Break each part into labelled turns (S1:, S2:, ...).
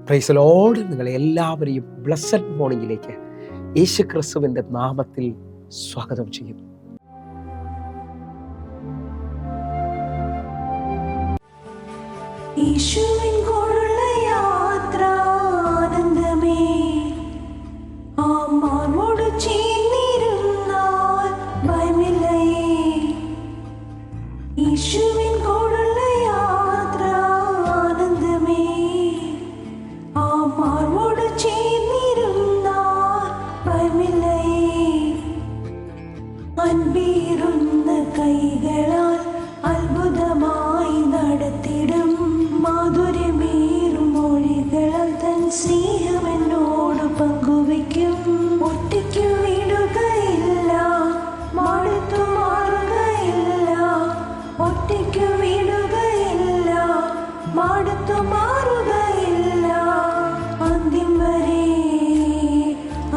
S1: Praise the Lord. നിങ്ങളെ എല്ലാവരെയും blessed മോർണിംഗിലേക്ക് യേശു ക്രിസ്തുവിൻ്റെ നാമത്തിൽ സ്വാഗതം ചെയ്യുന്നു.
S2: കൈകളാൽ അത്ഭുതമായി നടത്തിടും മാധുര്യമേറും മൊഴികളാൽ തൻ സ്നേഹം എന്നോട് പങ്കുവയ്ക്കും. ഒറ്റയ്ക്കു വിടുകയില്ല, മടുത്തു മാറുകയില്ല. ഒറ്റയ്ക്കു വിടുകയില്ല, മടുത്തു മാറുകയില്ല. അന്ത്യം വരെ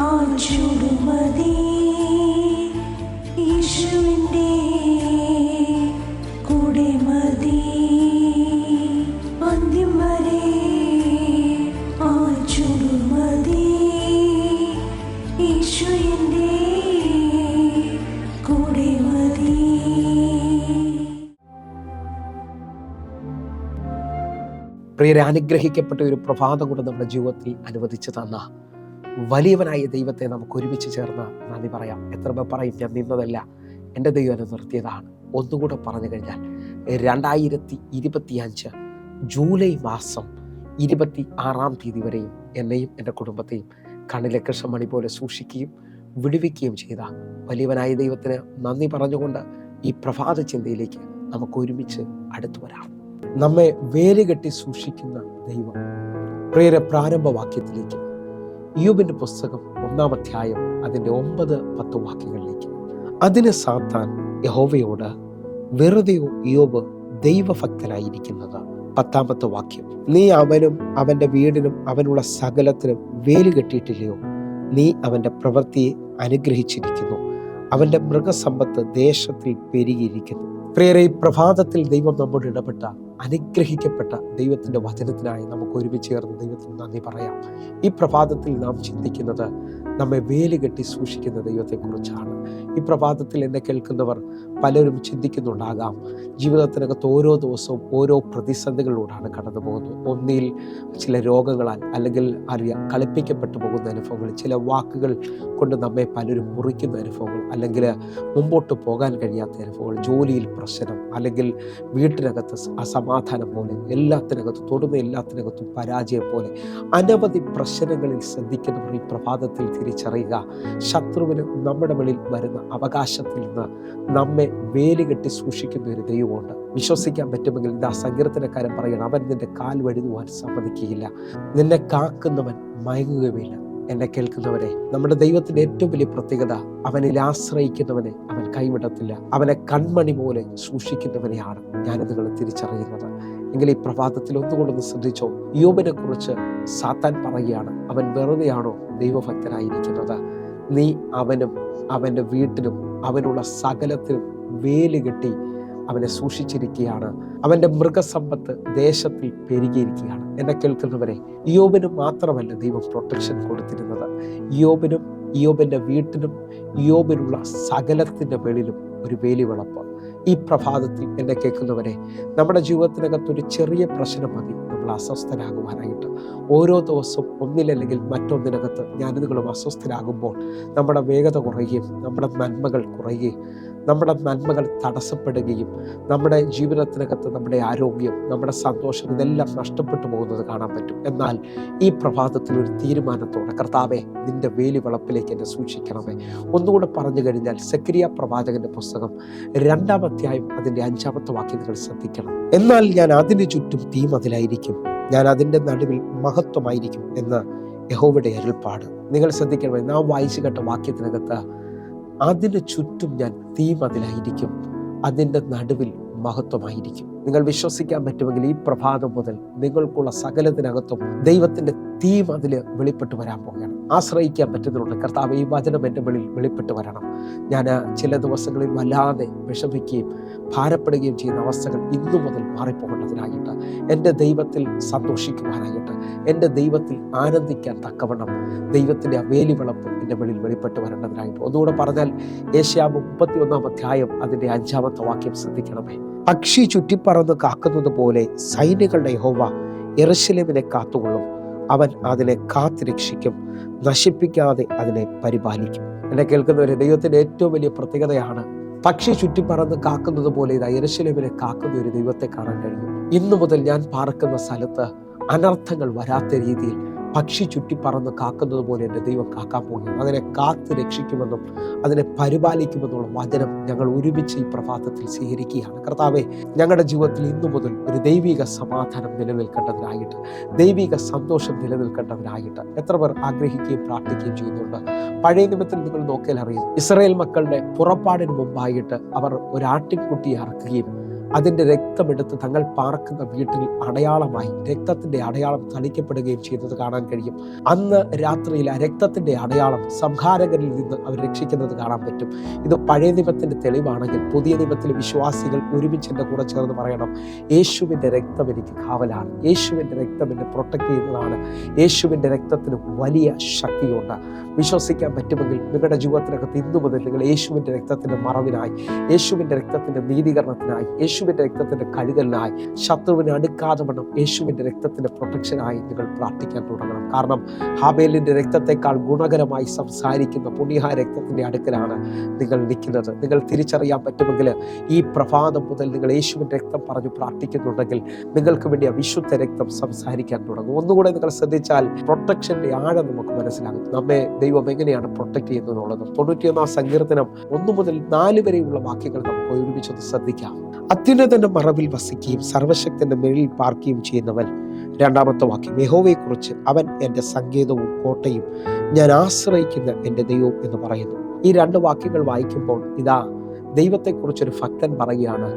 S2: ആ ചുടുമതി യേശുവിൻ്റെ കൂടെ മതി. അന്ത്യം വരെ ആ ചുടുമതി യേശുവിൻ്റെ കൂടെ മതി.
S1: പ്രിയരെ, അനുഗ്രഹിക്കപ്പെട്ട ഒരു പ്രഭാതം കൂടെ നമ്മുടെ ജീവിതത്തിൽ അനുവദിച്ചു തന്ന വലിയവനായ ദൈവത്തെ നമുക്ക് ഒരുമിച്ച് ചേർന്ന് നന്ദി പറയാം. എത്ര പേർ പറയും, ഞാൻ നിന്നതല്ല, എൻ്റെ ദൈവം എന്നെ നിർത്തിയതാണ്. ഒന്നുകൂടെ പറഞ്ഞു കഴിഞ്ഞാൽ 2025 ജൂലൈ മാസം 26-ാം തീയതി വരെയും എന്നെയും എൻ്റെ കുടുംബത്തെയും കണ്ണിലെ കൃഷ്ണമണി പോലെ സൂക്ഷിക്കുകയും വിടുവിക്കുകയും ചെയ്ത വലിയവനായ ദൈവത്തിന് നന്ദി പറഞ്ഞുകൊണ്ട് ഈ പ്രഭാത ചിന്തയിലേക്ക് നമുക്ക് ഒരുമിച്ച് അടുത്തു വരാം. നമ്മെ വേലുകെട്ടി സൂക്ഷിക്കുന്ന ദൈവം. പ്രിയരെ, പ്രാരംഭവാക്യത്തിലേക്ക് ഇയ്യോബിന്റെ പുസ്തകം 1-ാം അധ്യായം അതിൻ്റെ 9-10 വാക്യങ്ങളിലേക്ക്. അതിന് സാത്താൻ യഹോവയോട്, വെറുതെയോ ഇയ്യോബ് ദൈവഭക്തനായിരിക്കുന്നത്? 10-ാമത്തെ വാക്യം, നീ അവനും അവൻ്റെ വീടിനും അവനുള്ള സകലത്തിനും വേലി കെട്ടിയിട്ടില്ലയോ? നീ അവൻ്റെ പ്രവൃത്തിയെ അനുഗ്രഹിച്ചിരിക്കുന്നു, അവൻ്റെ മൃഗസമ്പത്ത് ദേശത്തിൽ പെരുകിയിരിക്കുന്നു. പ്രിയരെ, ഈ പ്രഭാതത്തിൽ ദൈവം നമ്മോട് ഇടപെട്ട അനുഗ്രഹിക്കപ്പെട്ട ദൈവത്തിൻ്റെ വചനത്തിനായി നമുക്ക് ഒരുമിച്ച് ചേർന്ന് ദൈവത്തിന് നന്ദി പറയാം. ഈ പ്രഭാതത്തിൽ നാം ചിന്തിക്കുന്നത് നമ്മെ വേലുകെട്ടി സൂക്ഷിക്കുന്ന ദൈവത്തെക്കുറിച്ചാണ്. ഈ പ്രഭാതത്തിൽ എന്നെ കേൾക്കുന്നവർ പലരും ചിന്തിക്കുന്നുണ്ടാകാം, ജീവിതത്തിനകത്ത് ഓരോ ദിവസവും ഓരോ പ്രതിസന്ധികളിലൂടെയാണ് കടന്നു പോകുന്നത്. ഒന്നിൽ ചില രോഗങ്ങളാൽ അല്ലെങ്കിൽ കളിപ്പിക്കപ്പെട്ടു പോകുന്ന അനുഭവങ്ങൾ, ചില വാക്കുകൾ കൊണ്ട് നമ്മെ പലരും മുറിക്കുന്ന അനുഭവങ്ങൾ, അല്ലെങ്കിൽ മുമ്പോട്ട് പോകാൻ കഴിയാത്ത അനുഭവങ്ങൾ, ജോലിയിൽ പ്രശ്നം, അല്ലെങ്കിൽ വീട്ടിനകത്ത് അസമാധാനം പോലെ, എല്ലാത്തിനകത്തും തൊടുന്ന എല്ലാത്തിനകത്തും പരാജയം പോലെ അനവധി പ്രശ്നങ്ങളിൽ ശ്രദ്ധിക്കുന്നവർ ഈ പ്രഭാതത്തിൽ തിരിച്ചറിയുക, ശത്രുവിന് നമ്മുടെ വെളിയിൽ വരുന്ന അവകാശത്തിൽ നിന്ന് നമ്മെ വേലുകെട്ടി സൂക്ഷിക്കുന്ന ഒരു ദൈവമുണ്ട്. വിശ്വസിക്കാൻ പറ്റുമെങ്കിൽ ഇതാ സങ്കീർത്തനക്കാരൻ പറയണം, അവൻ നിന്റെ കാൽ വഴുതുവാൻ സമ്മതിക്കുകയില്ല, നിന്നെ കാക്കുന്നവൻ മയങ്ങുകയുമില്ല. എന്നെ കേൾക്കുന്നവരെ, നമ്മുടെ ദൈവത്തിന്റെ ഏറ്റവും വലിയ പ്രത്യേകത, അവനിൽ ആശ്രയിക്കുന്നവനെ അവൻ കൈവിടത്തില്ല. അവനെ കൺമണി പോലെ സൂക്ഷിക്കുന്നവനെയാണ് ഞാൻ നിങ്ങൾ തിരിച്ചറിയുന്നത്. എങ്കിൽ ഈ പ്രഭാതത്തിൽ ഒന്നുകൊണ്ടൊന്ന് ശ്രദ്ധിച്ചോ. ഇയ്യോബിനെ കുറിച്ച് സാത്താൻ പറയുകയാണ്, അവൻ വെറുതെയാണോ ദൈവഭക്തനായിരിക്കുന്നത്? നീ അവനും അവൻ്റെ വീട്ടിനും അവനുള്ള സകലത്തിനും വേലുകെട്ടി അവനെ സൂക്ഷിച്ചിരിക്കുകയാണ്, അവൻ്റെ മൃഗസമ്പത്ത് ദേശത്തിൽ പെരുകിയിരിക്കുകയാണ്. എന്നെ കേൾക്കുന്നവരെ, ഇയ്യോബിന് മാത്രമല്ല ദൈവം പ്രൊട്ടക്ഷൻ കൊടുത്തിരുന്നത്, ഇയ്യോബിനും ഇയ്യോബിൻ്റെ വീട്ടിനും ഇയ്യോബിനുള്ള സകലത്തിൻ്റെ വെളിയിലും ഒരു വേലിവിളപ്പ്. ഈ പ്രഭാതത്തിൽ എന്നെ കേൾക്കുന്നവരെ, നമ്മുടെ ജീവിതത്തിനകത്തൊരു ചെറിയ പ്രശ്നം മതി നമ്മൾ അസ്വസ്ഥരാകുവാനായിട്ട്. ഓരോ ദിവസവും ഒന്നിലല്ലെങ്കിൽ മറ്റൊന്നിനകത്ത് ഞാനിതുകളും അസ്വസ്ഥരാകുമ്പോൾ നമ്മുടെ വേഗത കുറയുകയും നമ്മുടെ നന്മകൾ കുറയുകയും നമ്മുടെ നന്മകൾ തടസ്സപ്പെടുകയും നമ്മുടെ ജീവിതത്തിനകത്ത് നമ്മുടെ ആരോഗ്യം, നമ്മുടെ സന്തോഷം, ഇതെല്ലാം നഷ്ടപ്പെട്ടു പോകുന്നത് കാണാൻ പറ്റും. എന്നാൽ ഈ പ്രഭാതത്തിൽ ഒരു തീരുമാനത്തോടെ, കർത്താവേ, നിന്റെ വേലിവിളപ്പിലേക്ക് എന്നെ സൂക്ഷിക്കണമേ. ഒന്നുകൂടെ പറഞ്ഞു കഴിഞ്ഞാൽ സെക്കരിയ പ്രവാചകന്റെ പുസ്തകം 2-ാം അധ്യായം അതിൻ്റെ 5-ാമത്തെ വാക്യം നിങ്ങൾ ശ്രദ്ധിക്കണം. എന്നാൽ ഞാൻ അതിന് ചുറ്റും തീമതിലായിരിക്കും, ഞാൻ അതിൻ്റെ നടുവിൽ മഹത്വമായിരിക്കും എന്ന് യഹോവയുടെ അരുൾപ്പാട്. നിങ്ങൾ ശ്രദ്ധിക്കണമേ, നാം വായിച്ചു കേട്ട വാക്യത്തിനകത്ത് അതിന് ചുറ്റും ഞാൻ തീമതിലായിരിക്കും, അതിൻ്റെ നടുവിൽ മഹത്വമായിരിക്കും. നിങ്ങൾ വിശ്വസിക്കാൻ പറ്റുമെങ്കിൽ ഈ പ്രഭാതം മുതൽ നിങ്ങൾക്കുള്ള സകലത്തിനകത്തും ദൈവത്തിൻ്റെ തീ അതിൽ വെളിപ്പെട്ട് വരാൻ പോകുകയാണ്. ആശ്രയിക്കാൻ പറ്റുന്നുണ്ട്. കർത്താവ്, ഈ വചനം എൻ്റെ വെളിയിൽ വെളിപ്പെട്ട് വരണം. ഞാൻ ചില ദിവസങ്ങളിൽ വല്ലാതെ വിഷമിക്കുകയും ഭാരപ്പെടുകയും ചെയ്യുന്ന അവസ്ഥകൾ ഇന്നു മുതൽ മാറിപ്പോകേണ്ടതിനായിട്ട്, എൻ്റെ ദൈവത്തിൽ സന്തോഷിക്കുവാനായിട്ട്, എൻ്റെ ദൈവത്തിൽ ആനന്ദിക്കാൻ തക്കവണ്ണം ദൈവത്തിൻ്റെ ആ വേലിവിളപ്പ് എൻ്റെ വെളിയിൽ വെളിപ്പെട്ട് വരേണ്ടതിനായിട്ട്. ഒന്നുകൂടെ പറഞ്ഞാൽ യേശയ്യാവ് 31 അധ്യായം അതിൻ്റെ 5-ാമത്തെ വാക്യം ശ്രദ്ധിക്കണമേ. പക്ഷി ചുറ്റിപ്പറന്ന് കാക്കുന്നത് പോലെ സൈന്യങ്ങളുടെ യഹോവ യെരൂശലേമിനെ കാത്തുകൊള്ളും. അവൻ അതിനെ കാത്തുരക്ഷിക്കും, നശിപ്പിക്കാതെ അതിനെ പരിപാലിക്കും. എന്നെ കേൾക്കുന്നവരെ, ദൈവത്തിൻ്റെ ഏറ്റവും വലിയ പ്രത്യേകതയാണ് പക്ഷി ചുറ്റിപ്പറന്ന് കാക്കുന്നത് പോലെ ഇതാ യെരൂശലേമിനെ കാക്കുന്ന ഒരു ദൈവത്തെ കാണാൻ കഴിയും. ഇന്നു മുതൽ ഞാൻ പാർക്കുന്ന സ്ഥലത്ത് അനർത്ഥങ്ങൾ വരാത്ത രീതിയിൽ പക്ഷി ചുറ്റിപ്പറന്ന് കാക്കുന്നത് പോലെ എൻ്റെ ദൈവം കാക്കാൻ പോകുകയാണ്. അതിനെ കാത്ത് രക്ഷിക്കുമെന്നും അതിനെ പരിപാലിക്കുമെന്നുള്ള വചനം ഞങ്ങൾ ഒരുമിച്ച് ഈ പ്രഭാതത്തിൽ സ്വീകരിക്കുകയാണ്. കർത്താവെ, ഞങ്ങളുടെ ജീവിതത്തിൽ ഇന്നു മുതൽ ഒരു ദൈവിക സമാധാനം നിലനിൽക്കേണ്ടതിനായിട്ട്, ദൈവിക സന്തോഷം നിലനിൽക്കേണ്ടതിനായിട്ട് എത്ര പേർ ആഗ്രഹിക്കുകയും പ്രാർത്ഥിക്കുകയും ചെയ്യുന്നുണ്ട്. പഴയ നിയമത്തിൽ നിങ്ങൾ നോക്കിയാൽ അറിയും, ഇസ്രായേൽ മക്കളുടെ പുറപ്പാടിന് മുമ്പായിട്ട് അവർ ഒരു ആട്ടിൻകുട്ടിയെ അറക്കുകയും അതിൻ്റെ രക്തമെടുത്ത് തങ്ങൾ പാർക്കുന്ന വീട്ടിൽ അടയാളമായി രക്തത്തിൻ്റെ അടയാളം തളിക്കപ്പെടുകയും ചെയ്തത് കാണാൻ കഴിയും. അന്ന് രാത്രിയിൽ ആ രക്തത്തിൻ്റെ അടയാളം സംഹാരകരിൽ നിന്ന് അവർ രക്ഷിക്കുന്നത് കാണാൻ പറ്റും. ഇത് പഴയ നിയമത്തിൻ്റെ തെളിവാണെങ്കിൽ പുതിയ നിയമത്തിലെ വിശ്വാസികൾ ഒരുമിച്ച് എൻ്റെ കൂടെ ചേർന്ന് പറയണം, യേശുവിൻ്റെ രക്തം എനിക്ക് കാവലാണ്, യേശുവിൻ്റെ രക്തം എന്നെ പ്രൊട്ടക്ട് ചെയ്യുന്നതാണ്, യേശുവിൻ്റെ രക്തത്തിന് വലിയ ശക്തിയുണ്ട്. വിശ്വസിക്കാൻ പറ്റുമെങ്കിൽ നിങ്ങളുടെ ജീവിതത്തിനകത്ത് ഇന്നു മുതൽ നിങ്ങൾ യേശുവിൻ്റെ രക്തത്തിൻ്റെ മറവിനായി, യേശുവിൻ്റെ രക്തത്തിൻ്റെ നീതീകരണത്തിനായി, യേശുവിൻ്റെ രക്തത്തിൻ്റെ കഴുകലിനായി, ശത്രുവിനെ അടുക്കാതെ വണ്ണം യേശുവിൻ്റെ രക്തത്തിൻ്റെ പ്രൊട്ടക്ഷനായി നിങ്ങൾ പ്രാർത്ഥിക്കാൻ തുടങ്ങണം. കാരണം ഹാബേലിൻ്റെ രക്തത്തെക്കാൾ ഗുണകരമായി സംസാരിക്കുന്ന പുണ്യ രക്തത്തിൻ്റെ അടുക്കലാണ് നിങ്ങൾ നിൽക്കുന്നത്. നിങ്ങൾ തിരിച്ചറിയാൻ പറ്റുമെങ്കിൽ ഈ പ്രഭാതം മുതൽ നിങ്ങൾ യേശുവിൻ്റെ രക്തം പറഞ്ഞു പ്രാർത്ഥിക്കുന്നുണ്ടെങ്കിൽ നിങ്ങൾക്ക് വേണ്ടി ആ വിശുദ്ധ രക്തം സംസാരിക്കാൻ തുടങ്ങും. ഒന്നുകൂടെ നിങ്ങൾ ശ്രദ്ധിച്ചാൽ പ്രൊട്ടക്ഷൻ്റെ ആഴം നമുക്ക് മനസ്സിലാകും. നമ്മെ ദൈവം എങ്ങനെയാണ് പ്രൊട്ടക്ട് ചെയ്യുന്നതെന്നുള്ളത്. 91 സങ്കീർത്തനം 1 മുതൽ 4 വരെയുള്ള വാക്യങ്ങൾ നമുക്ക് ഒരുമിച്ചൊന്ന് ശ്രദ്ധിക്കാം. അത്യുന്നതന്റെ മറവിൽ വസിക്കുകയും സർവശക്തന്റെ മേലിൽ പാർക്കുകയും ചെയ്യുന്നവൻ. 2-ാമത്തെ വാക്യം, യഹോവയെക്കുറിച്ച് അവൻ എൻ്റെ സങ്കേതവും കോട്ടയും ഞാൻ ആശ്രയിക്കുന്ന എൻ്റെ ദൈവവും എന്ന് പറയുന്നു. ഈ 2 വാക്യങ്ങൾ വായിക്കുമ്പോൾ ഇതാ ദൈവത്തെക്കുറിച്ചൊരു ഭക്തൻ പറയുകയാണ്,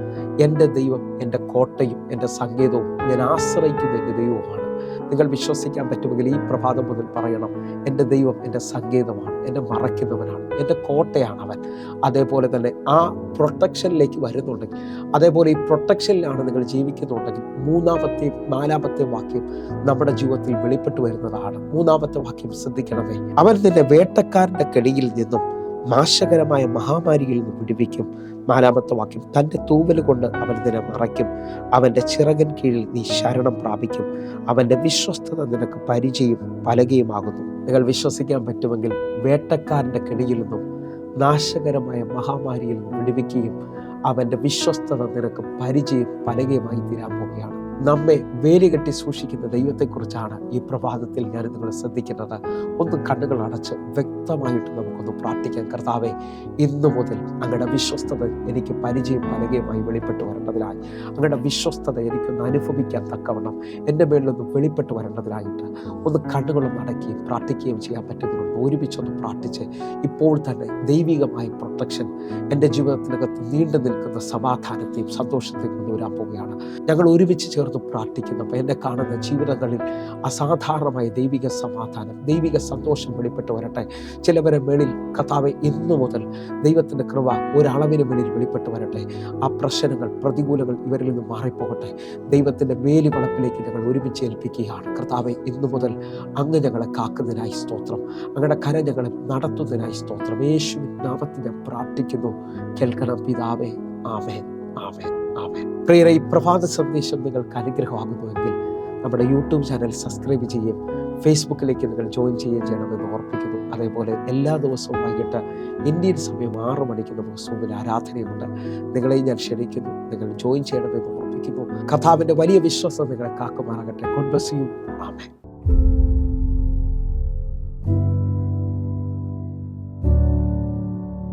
S1: എൻ്റെ ദൈവം എൻ്റെ കോട്ടയും എൻ്റെ സങ്കേതവും ഞാൻ ആശ്രയിക്കുന്ന എൻ്റെ ദൈവവുമാണ്. നിങ്ങൾ വിശ്വസിക്കാൻ പറ്റുമെങ്കിൽ ഈ പ്രഭാതം മുതൽ പറയണം, എൻ്റെ ദൈവം എൻ്റെ സങ്കേതമാണ്, എന്നെ മറയ്ക്കുന്നവനാണ്, എൻ്റെ കോട്ടയാണ് അവൻ. അതേപോലെ തന്നെ ആ പ്രൊട്ടക്ഷനിലേക്ക് വരുന്നുണ്ടെങ്കിൽ, അതേപോലെ ഈ പ്രൊട്ടക്ഷനിലാണ് നിങ്ങൾ ജീവിക്കുന്നുണ്ടെങ്കിൽ 3-ാമത്തെയും 4-ാമത്തെയും വാക്യം നമ്മുടെ ജീവിതത്തിൽ വെളിപ്പെട്ട് വരുന്നതാണ്. 3-ാമത്തെ വാക്യം ശ്രദ്ധിക്കണമേ. അവൻ നിന്നെ വേട്ടക്കാരൻ്റെ കെണിയിൽ നിന്നും നാശകരമായ മഹാമാരിയിൽ നിന്ന് വിടുവിക്കും. 4-ാമത്തെ വാക്യം, തൻ്റെ തൂവൽ കൊണ്ട് അവൻ നിന്നെ മറയ്ക്കും. അവൻ്റെ ചിറകൻ കീഴിൽ നീ ശരണം പ്രാപിക്കും. അവൻ്റെ വിശ്വസ്തത നിനക്ക് പരിചയം പലകയുമാകുന്നു. നിങ്ങൾ വിശ്വസിക്കാൻ പറ്റുമെങ്കിൽ വേട്ടക്കാരൻ്റെ കെണിയിൽ നിന്നും നാശകരമായ മഹാമാരിയിൽ നിന്ന് വിടുവിക്കുകയും അവൻ്റെ വിശ്വസ്തത നിനക്ക് പരിചയം പലകയുമായി തീരാൻ പോവുകയാണ്. നമ്മെ വേലികെട്ടി സൂക്ഷിക്കുന്ന ദൈവത്തെക്കുറിച്ചാണ് ഈ പ്രഭാതത്തിൽ ഞാൻ നിങ്ങൾ ശ്രദ്ധിക്കുന്നത്. ഒന്ന് കണ്ണുകൾ അടച്ച് വ്യക്തമായിട്ട് നമുക്കൊന്ന് പ്രാർത്ഥിക്കാം. കർത്താവെ, ഇന്നു മുതൽ അങ്ങയുടെ വിശ്വസ്തത എനിക്ക് പരിചയം പലകയുമായി വെളിപ്പെട്ട് വരേണ്ടതിനായി, അങ്ങയുടെ വിശ്വസ്തത എനിക്കൊന്ന് അനുഭവിക്കാൻ തക്കവണ്ണം എൻ്റെ മേളിലൊന്ന് വെളിപ്പെട്ട് വരേണ്ടതിനായിട്ട് ഒന്ന് കണ്ണുകളൊന്ന് അടക്കുകയും പ്രാർത്ഥിക്കുകയും ചെയ്യാൻ പറ്റുന്നുണ്ട്. ഒരുമിച്ചൊന്ന് പ്രാർത്ഥിച്ച് ഇപ്പോൾ തന്നെ ദൈവികമായ പ്രൊട്ടക്ഷൻ എൻ്റെ ജീവിതത്തിനകത്ത് നീണ്ടു നിൽക്കുന്ന സമാധാനത്തെയും സന്തോഷത്തെയും കൊണ്ടുവരാൻ പോവുകയാണ്. ഞങ്ങൾ ഒരുമിച്ച് ചേർന്ന് പ്രാർത്ഥിക്കുന്നപ്പോൾ എന്നെ കാണുന്ന ജീവിതങ്ങളിൽ അസാധാരണമായ ദൈവിക സമാധാനം, ദൈവിക സന്തോഷം വെളിപ്പെട്ട് വരട്ടെ. ചിലവരെ മേളിൽ കർത്താവെ ഇന്നു മുതൽ ദൈവത്തിൻ്റെ കൃപ ഒരളവിന് മേളിൽ വെളിപ്പെട്ട് വരട്ടെ. ആ പ്രശ്നങ്ങൾ, പ്രതികൂലങ്ങൾ ഇവരിൽ നിന്ന് മാറിപ്പോകട്ടെ. ദൈവത്തിൻ്റെ വേലിവളപ്പിലേക്ക് ഞങ്ങൾ ഒരുമിച്ച് ഏൽപ്പിക്കുകയാണ്. കർത്താവെ, ഇന്നു മുതൽ അങ്ങ് ഞങ്ങളെ കാക്കുന്നതിനായി സ്തോത്രം, അങ്ങയുടെ കര ഞങ്ങളെ നടത്തുന്നതിനായി സ്തോത്രം. യേശുവിൻ നാമത്തിൽ ഞാൻ പ്രാർത്ഥിക്കുന്നു. കേൾക്കണം പിതാവേ. ആമേൻ, ആമേൻ, ആമേൻ. പ്രിയരെ, ഈ പ്രഭാത സന്ദേശം നിങ്ങൾക്ക് അനുഗ്രഹമാകുന്നുവെങ്കിൽ നമ്മുടെ യൂട്യൂബ് ചാനൽ സബ്സ്ക്രൈബ് ചെയ്യുകയും ഫേസ്ബുക്കിലേക്ക് നിങ്ങൾ ജോയിൻ ചെയ്യുകയും ചെയ്യണമെന്ന് ഓർപ്പിക്കുന്നു. അതേപോലെ എല്ലാ ദിവസവും വൈകിട്ട് ഇന്ത്യൻ സമയം 6 മണിക്ക് നമുക്ക് സൂമിൽ ആരാധനയുണ്ട്. നിങ്ങളെയും ഞാൻ ക്ഷണിക്കുന്നു, നിങ്ങൾ ജോയിൻ ചെയ്യണമെന്ന് ഓർപ്പിക്കുന്നു. കർത്താവിൻ്റെ വലിയ വിശ്വാസം നിങ്ങളെ കാക്കുമാറാകട്ടെ. God bless you. ആമേൻ.